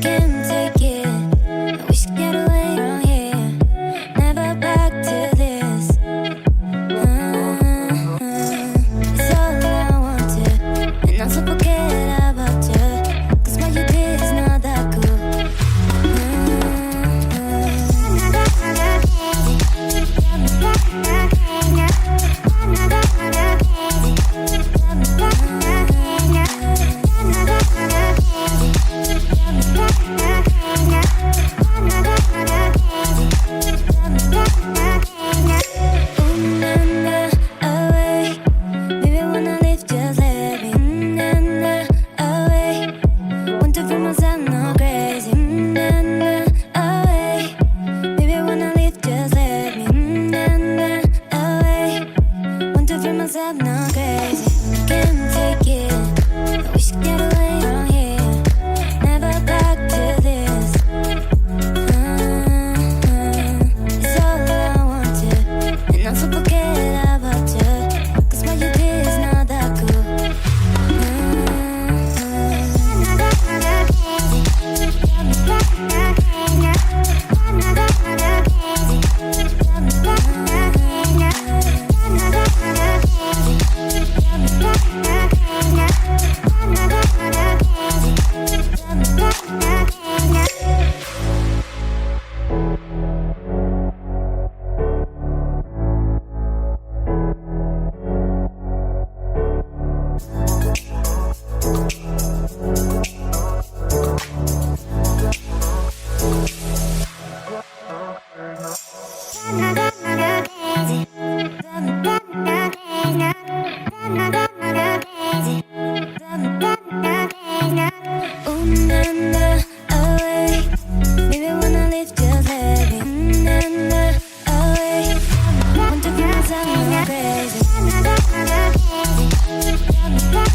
can't take it. I wish I get away from here. Never back to this. It's all I wanted, and also forget about you. 'Cause what you did is not that cool. I'm not crazy, can't take it. I wish I could get away from here. Never back to this. It's all I wanted, and also forget about you. 'Cause what you did is not that cool.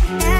Crazy.